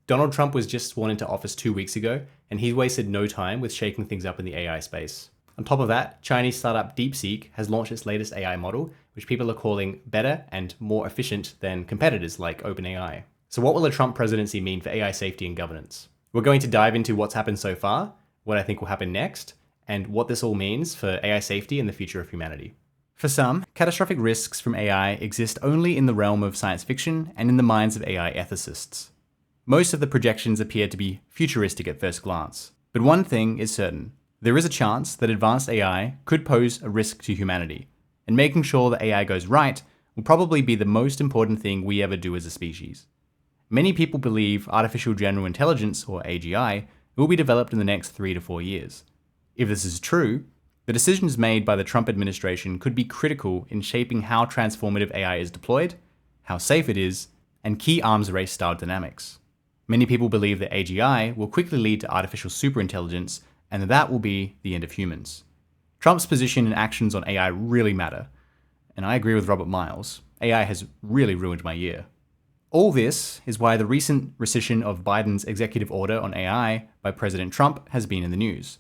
Donald Trump was just sworn into office 2 weeks ago, and he wasted no time with shaking things up in the AI space. On top of that, Chinese startup DeepSeek has launched its latest AI model, which people are calling better and more efficient than competitors like OpenAI. So what will a Trump presidency mean for AI safety and governance? We're going to dive into what's happened so far, what I think will happen next, and what this all means for AI safety and the future of humanity. For some, catastrophic risks from AI exist only in the realm of science fiction and in the minds of AI ethicists. Most of the projections appear to be futuristic at first glance. But one thing is certain. There is a chance that advanced AI could pose a risk to humanity, and making sure that AI goes right will probably be the most important thing we ever do as a species. Many people believe artificial general intelligence, or AGI, will be developed in the next 3 to 4 years. If this is true, the decisions made by the Trump administration could be critical in shaping how transformative AI is deployed, how safe it is, and key arms race style dynamics. Many people believe that AGI will quickly lead to artificial superintelligence and that will be the end of humans. Trump's position and actions on AI really matter, and I agree with Robert Miles. AI has really ruined my year. All this is why the recent rescission of Biden's executive order on AI by President Trump has been in the news.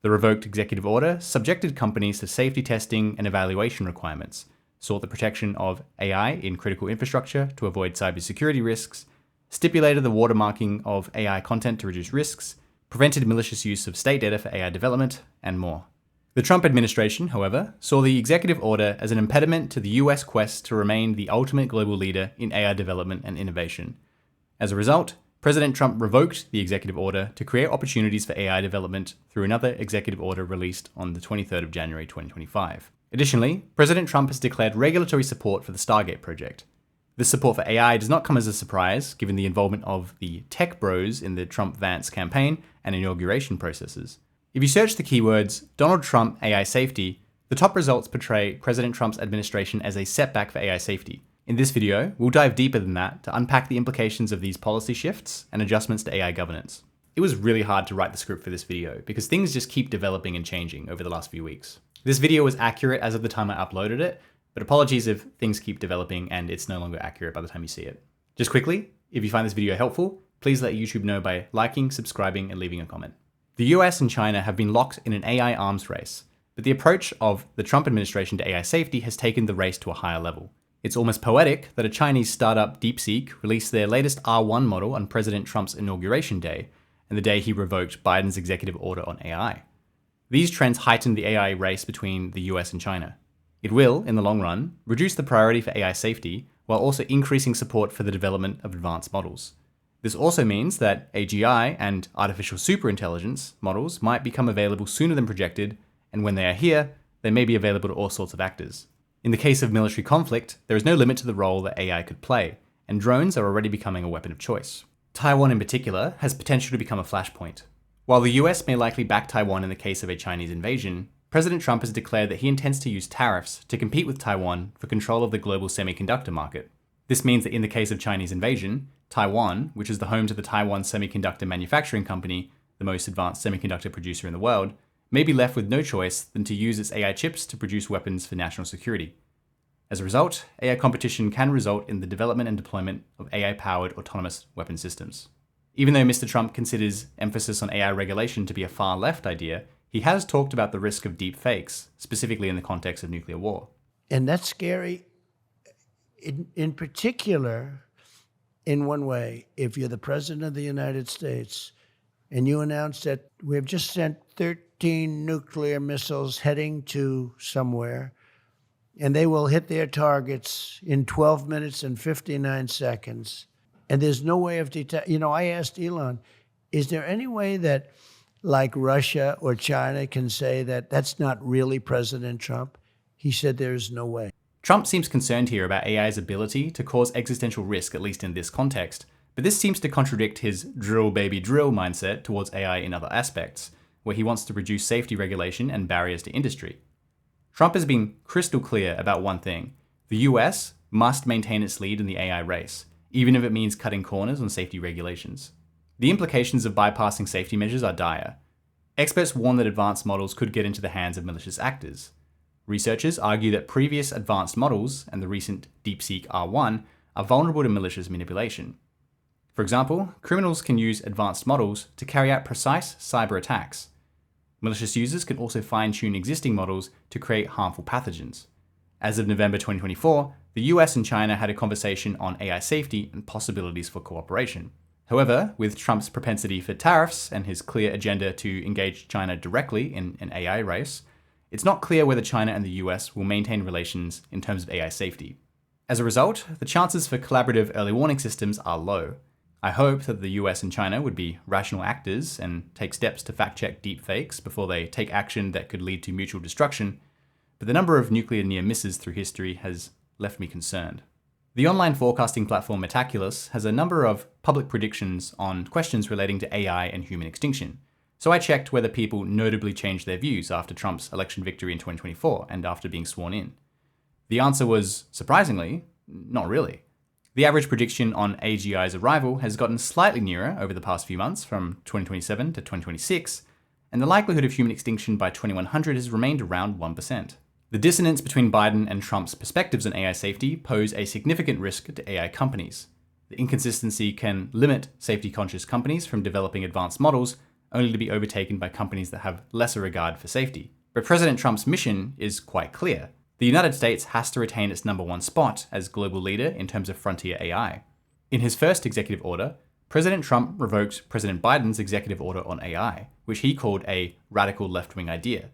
The revoked executive order subjected companies to safety testing and evaluation requirements, sought the protection of AI in critical infrastructure to avoid cybersecurity risks, stipulated the watermarking of AI content to reduce risks, prevented malicious use of state data for AI development, and more. The Trump administration, however, saw the executive order as an impediment to the US quest to remain the ultimate global leader in AI development and innovation. As a result, President Trump revoked the executive order to create opportunities for AI development through another executive order released on the 23rd of January 2025. Additionally, President Trump has declared regulatory support for the Stargate project. This support for AI does not come as a surprise, given the involvement of the tech bros in the Trump-Vance campaign and inauguration processes. If you search the keywords Donald Trump AI safety, the top results portray President Trump's administration as a setback for AI safety. In this video, we'll dive deeper than that to unpack the implications of these policy shifts and adjustments to AI governance. It was really hard to write the script for this video because things just keep developing and changing over the last few weeks. This video was accurate as of the time I uploaded it, but apologies if things keep developing and it's no longer accurate by the time you see it. Just quickly, if you find this video helpful, please let YouTube know by liking, subscribing, and leaving a comment. The US and China have been locked in an AI arms race, but the approach of the Trump administration to AI safety has taken the race to a higher level. It's almost poetic that a Chinese startup, DeepSeek, released their latest R1 model on President Trump's inauguration day, and the day he revoked Biden's executive order on AI. These trends heighten the AI race between the US and China. It will, in the long run, reduce the priority for AI safety while also increasing support for the development of advanced models. This also means that AGI and artificial superintelligence models might become available sooner than projected, and when they are here, they may be available to all sorts of actors. In the case of military conflict, there is no limit to the role that AI could play, and drones are already becoming a weapon of choice. Taiwan in particular has potential to become a flashpoint. While the US may likely back Taiwan in the case of a Chinese invasion, President Trump has declared that he intends to use tariffs to compete with Taiwan for control of the global semiconductor market. This means that in the case of Chinese invasion, Taiwan, which is the home to the Taiwan Semiconductor Manufacturing Company, the most advanced semiconductor producer in the world, may be left with no choice than to use its AI chips to produce weapons for national security. As a result, AI competition can result in the development and deployment of AI-powered autonomous weapon systems. Even though Mr. Trump considers emphasis on AI regulation to be a far-left idea, he has talked about the risk of deep fakes, specifically in the context of nuclear war. And that's scary, in particular, in one way. If you're the President of the United States and you announce that we have just sent 13 nuclear missiles heading to somewhere, and they will hit their targets in 12 minutes and 59 seconds, and there's no way of detecting. I asked Elon, is there any way that like Russia or China can say that that's not really President Trump? He said there's no way. Trump seems concerned here about AI's ability to cause existential risk, at least in this context, but this seems to contradict his drill baby drill mindset towards AI in other aspects, where he wants to reduce safety regulation and barriers to industry. Trump has been crystal clear about one thing: the US must maintain its lead in the AI race, even if it means cutting corners on safety regulations. The implications of bypassing safety measures are dire. Experts warn that advanced models could get into the hands of malicious actors. Researchers argue that previous advanced models and the recent DeepSeek R1 are vulnerable to malicious manipulation. For example, criminals can use advanced models to carry out precise cyber attacks. Malicious users can also fine-tune existing models to create harmful pathogens. As of November 2024, the US and China had a conversation on AI safety and possibilities for cooperation. However, with Trump's propensity for tariffs and his clear agenda to engage China directly in an AI race, it's not clear whether China and the US will maintain relations in terms of AI safety. As a result, the chances for collaborative early warning systems are low. I hope that the US and China would be rational actors and take steps to fact-check deepfakes before they take action that could lead to mutual destruction, but the number of nuclear near misses through history has left me concerned. The online forecasting platform Metaculus has a number of public predictions on questions relating to AI and human extinction, so I checked whether people notably changed their views after Trump's election victory in 2024 and after being sworn in. The answer was, surprisingly, not really. The average prediction on AGI's arrival has gotten slightly nearer over the past few months, from 2027 to 2026, and the likelihood of human extinction by 2100 has remained around 1%. The dissonance between Biden and Trump's perspectives on AI safety pose a significant risk to AI companies. The inconsistency can limit safety-conscious companies from developing advanced models, only to be overtaken by companies that have lesser regard for safety. But President Trump's mission is quite clear. The United States has to retain its #1 spot as global leader in terms of frontier AI. In his first executive order, President Trump revoked President Biden's executive order on AI, which he called a radical left-wing idea.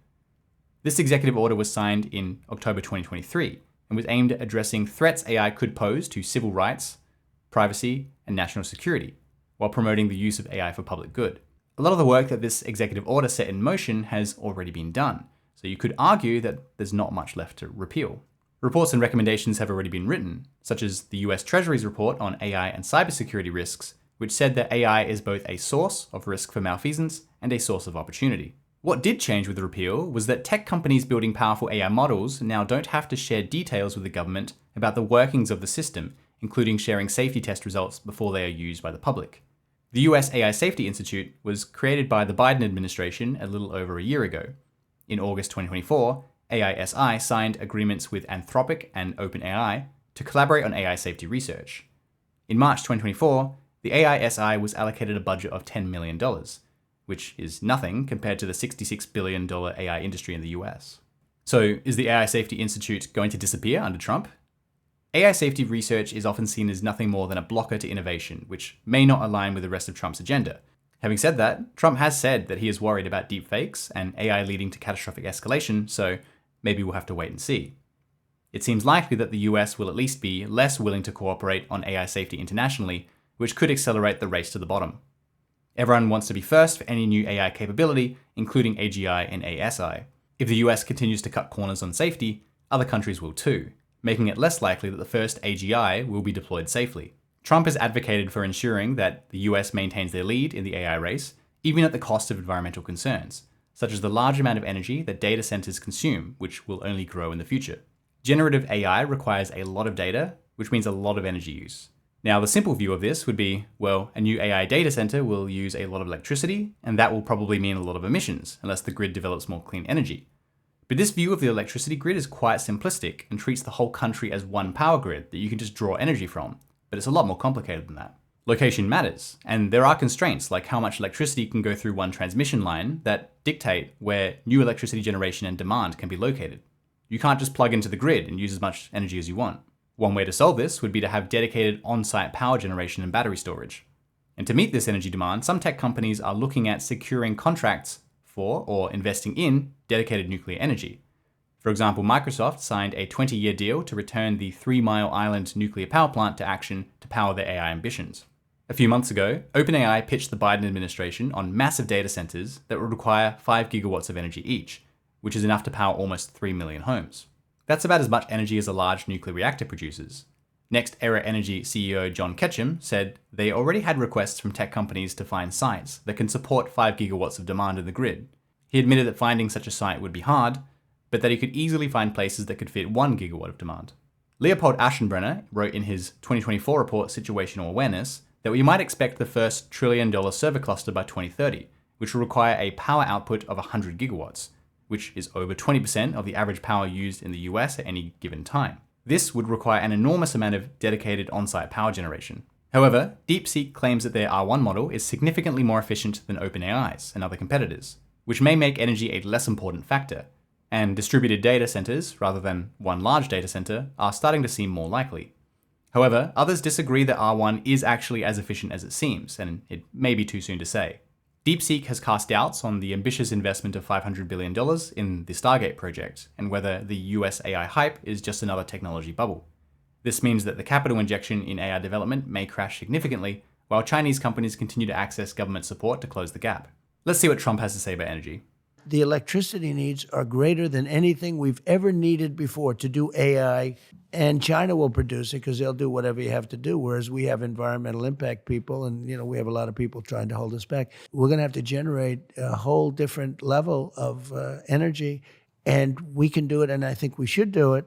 This executive order was signed in October 2023 and was aimed at addressing threats AI could pose to civil rights, privacy, and national security, while promoting the use of AI for public good. A lot of the work that this executive order set in motion has already been done, so you could argue that there's not much left to repeal. Reports and recommendations have already been written, such as the US Treasury's report on AI and cybersecurity risks, which said that AI is both a source of risk for malfeasance and a source of opportunity. What did change with the repeal was that tech companies building powerful AI models now don't have to share details with the government about the workings of the system, including sharing safety test results before they are used by the public. The US AI Safety Institute was created by the Biden administration a little over a year ago. In August 2024, AISI signed agreements with Anthropic and OpenAI to collaborate on AI safety research. In March 2024, the AISI was allocated a budget of $10 million, which is nothing compared to the $66 billion AI industry in the US. So, is the AI Safety Institute going to disappear under Trump? AI safety research is often seen as nothing more than a blocker to innovation, which may not align with the rest of Trump's agenda. Having said that, Trump has said that he is worried about deepfakes and AI leading to catastrophic escalation, so maybe we'll have to wait and see. It seems likely that the US will at least be less willing to cooperate on AI safety internationally, which could accelerate the race to the bottom. Everyone wants to be first for any new AI capability, including AGI and ASI. If the US continues to cut corners on safety, other countries will too, making it less likely that the first AGI will be deployed safely. Trump has advocated for ensuring that the US maintains their lead in the AI race, even at the cost of environmental concerns, such as the large amount of energy that data centers consume, which will only grow in the future. Generative AI requires a lot of data, which means a lot of energy use. Now, the simple view of this would be, well, a new AI data center will use a lot of electricity, and that will probably mean a lot of emissions, unless the grid develops more clean energy. But this view of the electricity grid is quite simplistic and treats the whole country as one power grid that you can just draw energy from, but it's a lot more complicated than that. Location matters, and there are constraints like how much electricity can go through one transmission line that dictate where new electricity generation and demand can be located. You can't just plug into the grid and use as much energy as you want. One way to solve this would be to have dedicated on-site power generation and battery storage. And to meet this energy demand, some tech companies are looking at securing contracts for or investing in dedicated nuclear energy. For example, Microsoft signed a 20-year deal to return the 3 Mile Island nuclear power plant to action to power their AI ambitions. A few months ago, OpenAI pitched the Biden administration on massive data centers that would require 5 gigawatts of energy each, which is enough to power almost 3 million homes. That's about as much energy as a large nuclear reactor produces. Next Era Energy CEO John Ketchum said they already had requests from tech companies to find sites that can support 5 gigawatts of demand in the grid. He admitted that finding such a site would be hard, but that he could easily find places that could fit 1 gigawatt of demand. Leopold Aschenbrenner wrote in his 2024 report Situational Awareness that we might expect the first $1 trillion server cluster by 2030, which will require a power output of 100 gigawatts, which is over 20% of the average power used in the US at any given time. This would require an enormous amount of dedicated on-site power generation. However, DeepSeek claims that their R1 model is significantly more efficient than OpenAI's and other competitors, which may make energy a less important factor, and distributed data centers, rather than one large data center, are starting to seem more likely. However, others disagree that R1 is actually as efficient as it seems, and it may be too soon to say. DeepSeek has cast doubts on the ambitious investment of $500 billion in the Stargate project, and whether the US AI hype is just another technology bubble. This means that the capital injection in AI development may crash significantly, while Chinese companies continue to access government support to close the gap. Let's see what Trump has to say about energy. The electricity needs are greater than anything we've ever needed before to do AI, and China will produce it because they'll do whatever you have to do, whereas we have environmental impact people, and we have a lot of people trying to hold us back. We're going to have to generate a whole different level of energy, and we can do it, and I think we should do it,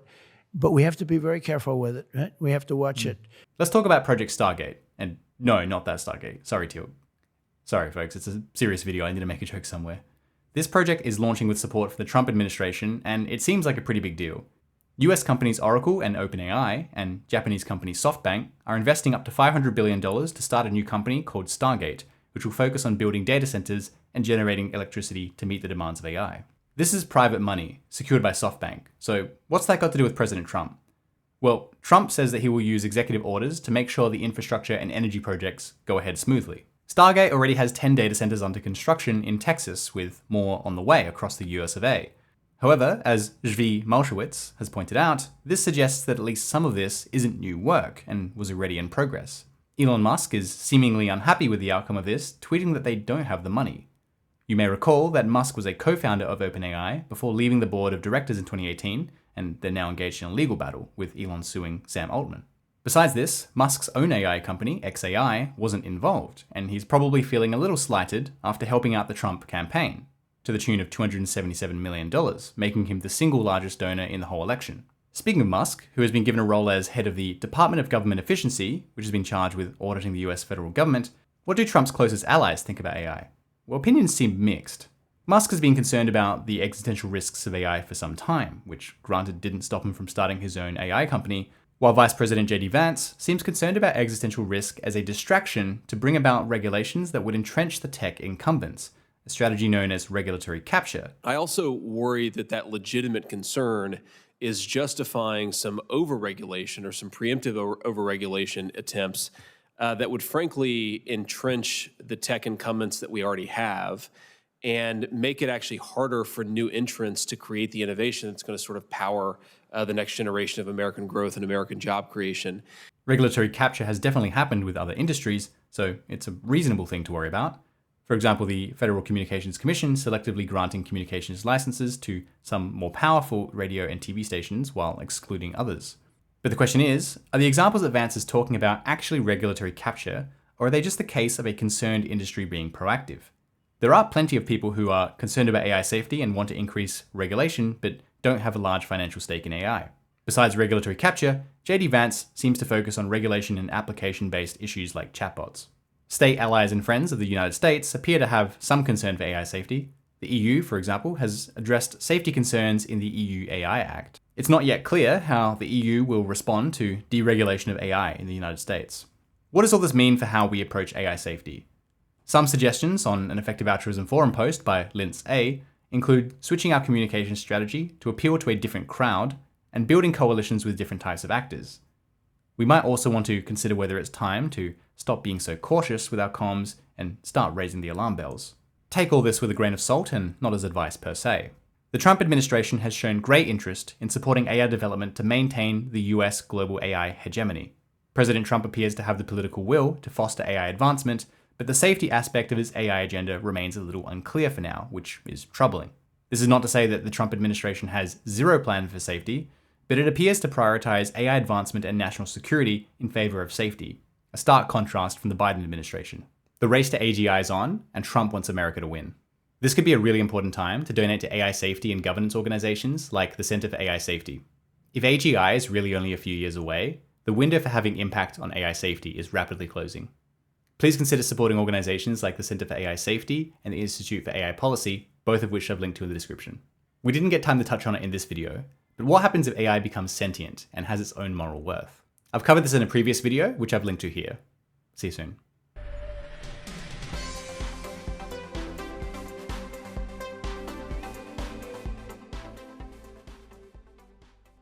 but we have to be very careful with it, right? We have to watch it. Let's talk about Project Stargate. And no, not that Stargate. Sorry, Teal. Sorry, folks, it's a serious video. I need to make a joke somewhere. This project is launching with support for the Trump administration, and it seems like a pretty big deal. US companies Oracle and OpenAI, and Japanese company SoftBank, are investing up to $500 billion to start a new company called Stargate, which will focus on building data centers and generating electricity to meet the demands of AI. This is private money, secured by SoftBank. So what's that got to do with President Trump? Well, Trump says that he will use executive orders to make sure the infrastructure and energy projects go ahead smoothly. Stargate already has 10 data centers under construction in Texas, with more on the way across the US of A. However, as Zvi Malshowitz has pointed out, this suggests that at least some of this isn't new work and was already in progress. Elon Musk is seemingly unhappy with the outcome of this, tweeting that they don't have the money. You may recall that Musk was a co-founder of OpenAI before leaving the board of directors in 2018, and they're now engaged in a legal battle, with Elon suing Sam Altman. Besides this, Musk's own AI company, XAI, wasn't involved, and he's probably feeling a little slighted after helping out the Trump campaign, to the tune of $277 million, making him the single largest donor in the whole election. Speaking of Musk, who has been given a role as head of the Department of Government Efficiency, which has been charged with auditing the US federal government, what do Trump's closest allies think about AI? Well, opinions seem mixed. Musk has been concerned about the existential risks of AI for some time, which granted didn't stop him from starting his own AI company, while Vice President Vance seems concerned about existential risk as a distraction to bring about regulations that would entrench the tech incumbents, a strategy known as regulatory capture. I also worry that legitimate concern is justifying some overregulation or some preemptive overregulation attempts that would frankly entrench the tech incumbents that we already have and make it actually harder for new entrants to create the innovation that's going to sort of power the next generation of American growth and American job creation. Regulatory capture has definitely happened with other industries, so it's a reasonable thing to worry about. For example, the Federal Communications Commission selectively granting communications licenses to some more powerful radio and TV stations while excluding others. But the question is, are the examples that Vance is talking about actually regulatory capture, or are they just the case of a concerned industry being proactive? There are plenty of people who are concerned about AI safety and want to increase regulation, but don't have a large financial stake in AI. Besides regulatory capture, JD Vance seems to focus on regulation and application-based issues like chatbots. State allies and friends of the United States appear to have some concern for AI safety. The EU, for example, has addressed safety concerns in the EU AI Act. It's not yet clear how the EU will respond to deregulation of AI in the United States. What does all this mean for how we approach AI safety? Some suggestions on an Effective Altruism Forum post by Linz A include switching our communication strategy to appeal to a different crowd and building coalitions with different types of actors. We might also want to consider whether it's time to stop being so cautious with our comms and start raising the alarm bells. Take all this with a grain of salt and not as advice per se. The Trump administration has shown great interest in supporting AI development to maintain the US global AI hegemony. President Trump appears to have the political will to foster AI advancement, but the safety aspect of his AI agenda remains a little unclear for now, which is troubling. This is not to say that the Trump administration has zero plan for safety, but it appears to prioritize AI advancement and national security in favor of safety, a stark contrast from the Biden administration. The race to AGI is on, and Trump wants America to win. This could be a really important time to donate to AI safety and governance organizations like the Center for AI Safety. If AGI is really only a few years away, the window for having impact on AI safety is rapidly closing. Please consider supporting organizations like the Center for AI Safety and the Institute for AI Policy, both of which I've linked to in the description. We didn't get time to touch on it in this video, but what happens if AI becomes sentient and has its own moral worth? I've covered this in a previous video, which I've linked to here. See you soon.